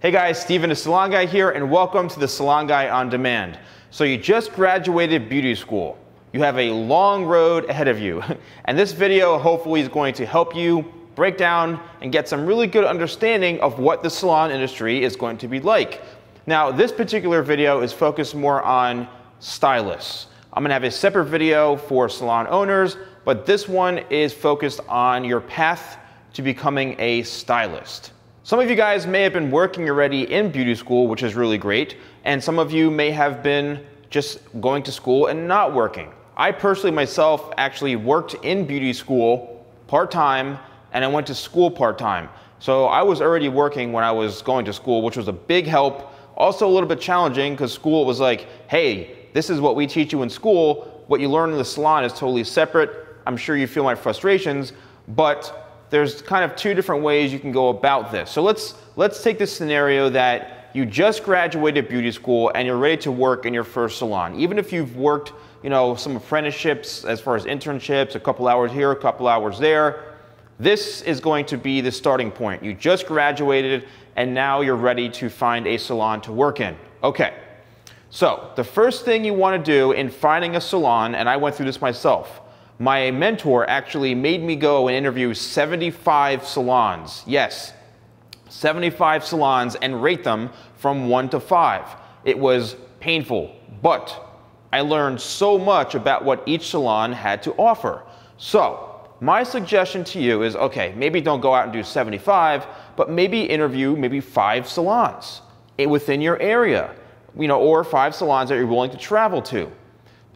Hey guys, Steven the Salon Guy here, and welcome to the Salon Guy on Demand. So you just graduated beauty school. You have a long road ahead of you. And this video hopefully is going to help you break down and get some really good understanding of what the salon industry is going to be like. Now, this particular video is focused more on stylists. I'm gonna have a separate video for salon owners, but this one is focused on your path to becoming a stylist. Some of you guys may have been working already in beauty school, which is really great, and some of you may have been just going to school and not working. I personally myself actually worked in beauty school part-time, and I went to school part-time. So I was already working when I was going to school, which was a big help. Also a little bit challenging because school was like, hey, this is what we teach you in school. What you learn in the salon is totally separate. I'm sure you feel my frustrations, but there's kind of two different ways you can go about this. So let's take this scenario that you just graduated beauty school and you're ready to work in your first salon. Even if you've worked, some apprenticeships as far as internships, a couple hours here, a couple hours there, this is going to be the starting point. You just graduated and now you're ready to find a salon to work in. Okay, so the first thing you want to do in finding a salon, and I went through this myself, my mentor actually made me go and interview 75 salons. Yes, 75 salons and rate them from 1 to 5. It was painful, but I learned so much about what each salon had to offer. So my suggestion to you is, okay, maybe don't go out and do 75, but maybe interview maybe 5 salons within your area, or 5 salons that you're willing to travel to.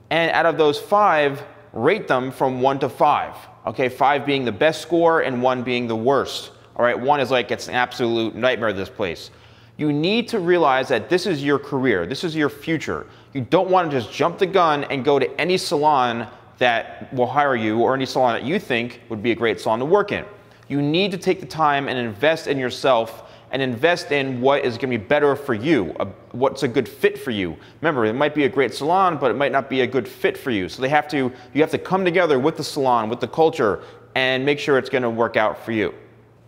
And out of those 5, rate them from 1 to 5. Okay, 5 being the best score and 1 being the worst. All right, 1 is like, it's an absolute nightmare, this place. You need to realize that this is your career. This is your future. You don't want to just jump the gun and go to any salon that will hire you or any salon that you think would be a great salon to work in. You need to take the time and invest in yourself and invest in what is going to be better for you, what's a good fit for you. Remember, it might be a great salon, but it might not be a good fit for you. So you have to come together with the salon, with the culture, and make sure it's going to work out for you.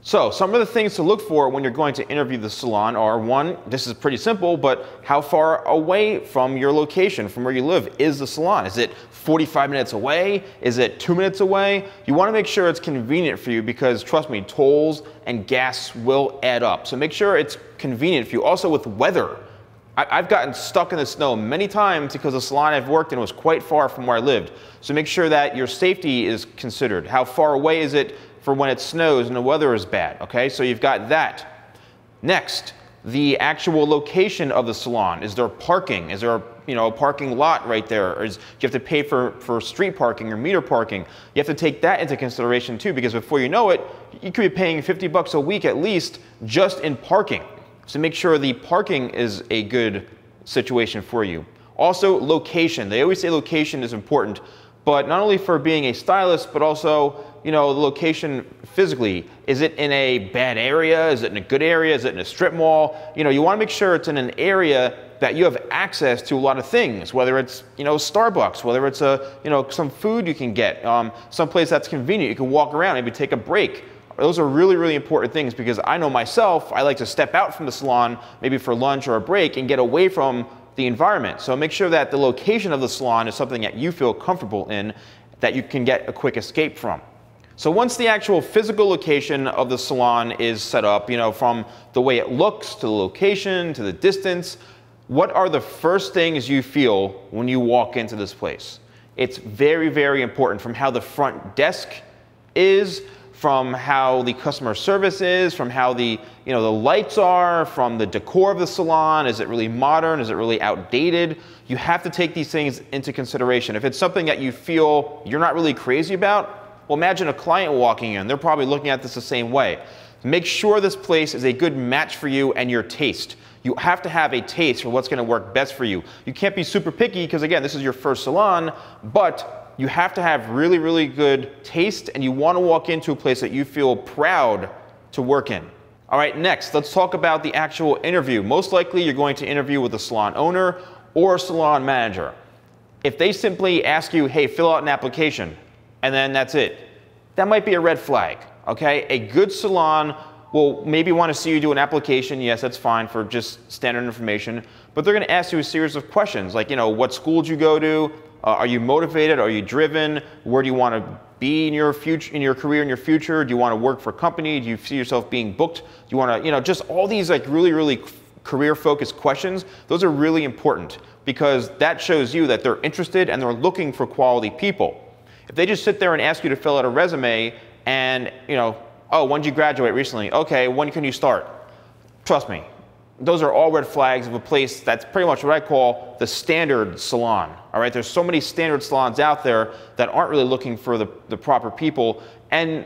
So some of the things to look for when you're going to interview the salon are, 1, this is pretty simple, but how far away from your location, from where you live, is the salon? Is it 45 minutes away? Is it 2 minutes away? You want to make sure it's convenient for you because, trust me, tolls and gas will add up. So make sure it's convenient for you. Also with weather. I've gotten stuck in the snow many times because the salon I've worked in was quite far from where I lived. So make sure that your safety is considered. How far away is it for when it snows and the weather is bad? Okay, so you've got that. Next, the actual location of the salon. Is there parking? Is there a parking lot right there? Or do you have to pay for street parking or meter parking? You have to take that into consideration too, because before you know it, you could be paying 50 bucks a week at least just in parking. So make sure the parking is a good situation for you. Also, location. They always say location is important, but not only for being a stylist, but also, the location physically. Is it in a bad area? Is it in a good area? Is it in a strip mall? You want to make sure it's in an area that you have access to a lot of things, whether it's, Starbucks, whether it's some food you can get, someplace that's convenient. You can walk around, maybe take a break. Those are really, really important things because I know myself, I like to step out from the salon, maybe for lunch or a break, and get away from the environment. So make sure that the location of the salon is something that you feel comfortable in, that you can get a quick escape from. So once the actual physical location of the salon is set up, from the way it looks to the location to the distance, what are the first things you feel when you walk into this place? It's very, very important, from how the front desk is, from how the customer service is, from how the lights are, from the decor of the salon. Is it really modern? Is it really outdated? You have to take these things into consideration. If it's something that you feel you're not really crazy about, well, imagine a client walking in. They're probably looking at this the same way. Make sure this place is a good match for you and your taste. You have to have a taste for what's going to work best for you. You can't be super picky because, again, this is your first salon, but you have to have really, really good taste, and you want to walk into a place that you feel proud to work in. All right, next, let's talk about the actual interview. Most likely, you're going to interview with a salon owner or a salon manager. If they simply ask you, hey, fill out an application, and then that's it, that might be a red flag, okay? A good salon will maybe want to see you do an application. Yes, that's fine for just standard information. But they're going to ask you a series of questions like, what school did you go to? Are you motivated? Are you driven? Where do you want to be in your future, in your career, in your future? Do you want to work for a company? Do you see yourself being booked? Do you want to, just all these like really career-focused questions. Those are really important because that shows you that they're interested and they're looking for quality people. If they just sit there and ask you to fill out a resume and, oh, when did you graduate recently? Okay, when can you start? Trust me, those are all red flags of a place that's pretty much what I call the standard salon. All right, there's so many standard salons out there that aren't really looking for the proper people, and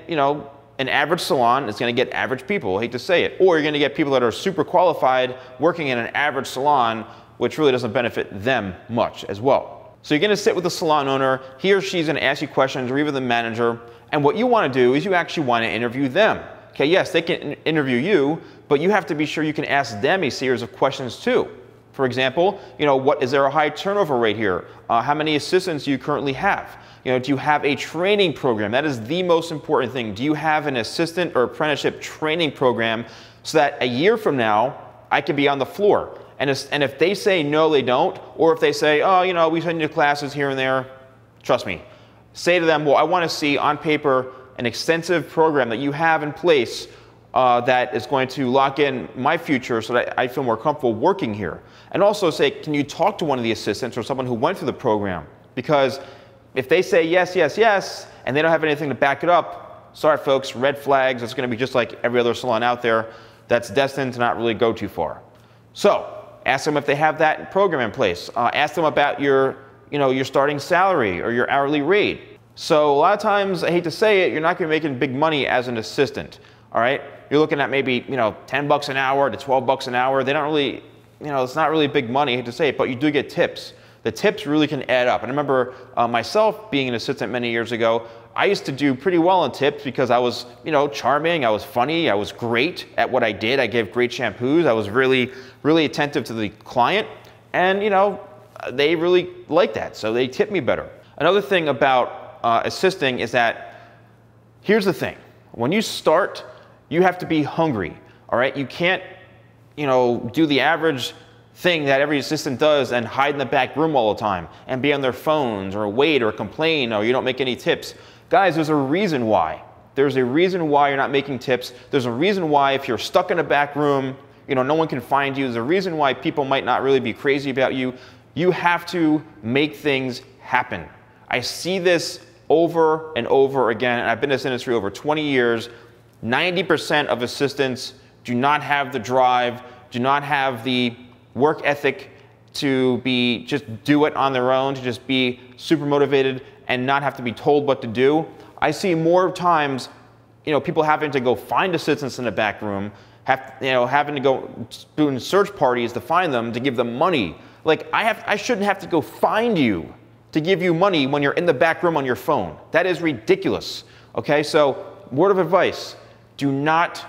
an average salon is going to get average people. I hate to say it, or you're going to get people that are super qualified working in an average salon, which really doesn't benefit them much as well. So you're going to sit with the salon owner. He or she's going to ask you questions, or even the manager. And what you want to do is you actually want to interview them. Okay, yes, they can interview you, but you have to be sure you can ask them a series of questions too. For example, what is there a high turnover rate here? How many assistants do you currently have? Do you have a training program? That is the most important thing. Do you have an assistant or apprenticeship training program so that a year from now I can be on the floor? And if they say no, they don't, or if they say, oh, we send you to classes here and there, trust me, say to them, well, I want to see on paper an extensive program that you have in place that is going to lock in my future so that I feel more comfortable working here. And also say, can you talk to one of the assistants or someone who went through the program? Because if they say yes, yes, yes, and they don't have anything to back it up, sorry folks, red flags. It's going to be just like every other salon out there that's destined to not really go too far. So ask them if they have that program in place. Ask them about your starting salary or your hourly rate. So a lot of times, I hate to say it, you're not going to be making big money as an assistant. All right, you're looking at maybe $10 an hour to $12 an hour. They don't really, it's not really big money. I hate to say it, but you do get tips. The tips really can add up. And I remember myself being an assistant many years ago. I used to do pretty well on tips because I was, charming. I was funny. I was great at what I did. I gave great shampoos. I was really attentive to the client, and they really liked that, so they tipped me better. Another thing about assisting is that here's the thing: when you start, you have to be hungry. All right, you can't, do the average thing that every assistant does and hide in the back room all the time and be on their phones or wait or complain or you don't make any tips. Guys, there's a reason why. There's a reason why you're not making tips. There's a reason why if you're stuck in a back room, no one can find you. There's a reason why people might not really be crazy about you. You have to make things happen. I see this over and over again, and I've been in this industry over 20 years. 90% of assistants do not have the drive, do not have the work ethic to just do it on their own, to just be super motivated and not have to be told what to do. I see more times, people having to go find assistants in the back room, having to go doing search parties to find them, to give them money. Like, I shouldn't have to go find you to give you money when you're in the back room on your phone. That is ridiculous. Okay, so word of advice: do not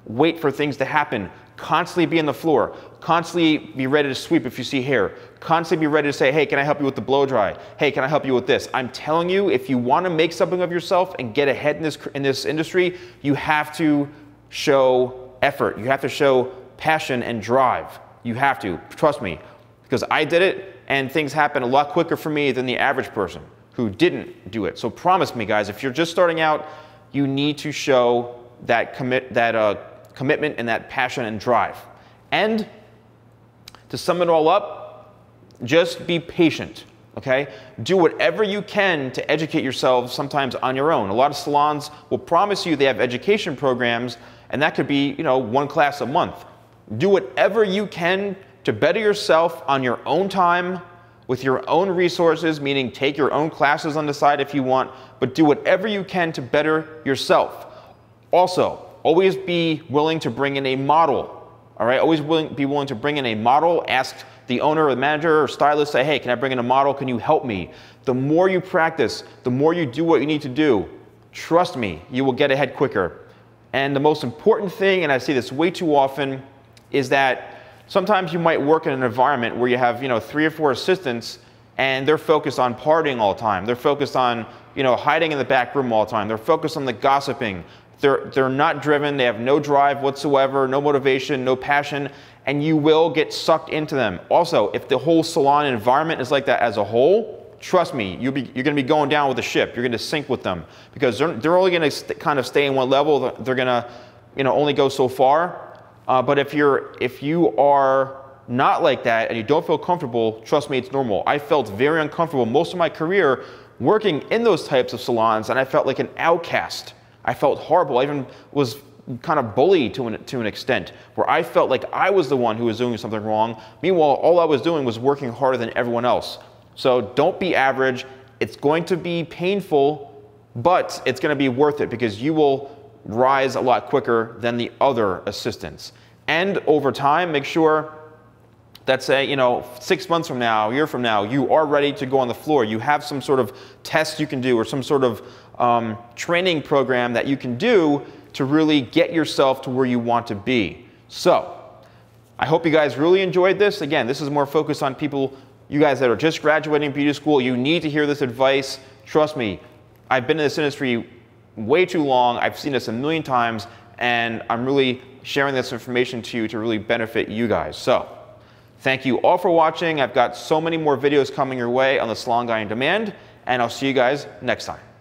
wait for things to happen. Constantly be on the floor. Constantly be ready to sweep if you see hair. Constantly be ready to say, hey, can I help you with the blow dry? Hey, can I help you with this? I'm telling you, if you want to make something of yourself and get ahead in this industry, you have to show effort. You have to show passion and drive. You have to. Trust me. Because I did it, and things happen a lot quicker for me than the average person who didn't do it. So promise me, guys, if you're just starting out, you need to show that commitment and that passion and drive. And to sum it all up, just be patient, okay? Do whatever you can to educate yourselves, sometimes on your own. A lot of salons will promise you they have education programs, and that could be, one class a month. Do whatever you can to better yourself on your own time, with your own resources, meaning take your own classes on the side if you want, but do whatever you can to better yourself. Also, always be willing to bring in a model. All right, always be willing to bring in a model. Ask the owner or the manager or stylist, say, hey, can I bring in a model? Can you help me? The more you practice, the more you do what you need to do, trust me, you will get ahead quicker. And the most important thing, and I see this way too often, is that sometimes you might work in an environment where you have 3 or 4 assistants and they're focused on partying all the time. They're focused on hiding in the back room all the time. They're focused on the gossiping. They're not driven, they have no drive whatsoever, no motivation, no passion, and you will get sucked into them. Also, if the whole salon environment is like that as a whole, trust me, you're gonna be going down with the ship. You're gonna sink with them because they're only gonna kind of stay in one level. They're gonna, only go so far. But if you are not like that and you don't feel comfortable, trust me, it's normal. I felt very uncomfortable most of my career working in those types of salons, and I felt like an outcast. I felt horrible. I even was kind of bullied to an extent where I felt like I was the one who was doing something wrong. Meanwhile, all I was doing was working harder than everyone else. So don't be average. It's going to be painful, but it's going to be worth it because you will rise a lot quicker than the other assistants. And over time, make sure that, say, 6 months from now, a year from now, you are ready to go on the floor. You have some sort of test you can do or some sort of training program that you can do to really get yourself to where you want to be. So I hope you guys really enjoyed this. Again, this is more focused on people, you guys that are just graduating beauty school. You need to hear this advice. Trust me, I've been in this industry way too long. I've seen this a million times, and I'm really sharing this information to you to really benefit you guys. So thank you all for watching. I've got so many more videos coming your way on the Salon Guy on Demand, and I'll see you guys next time.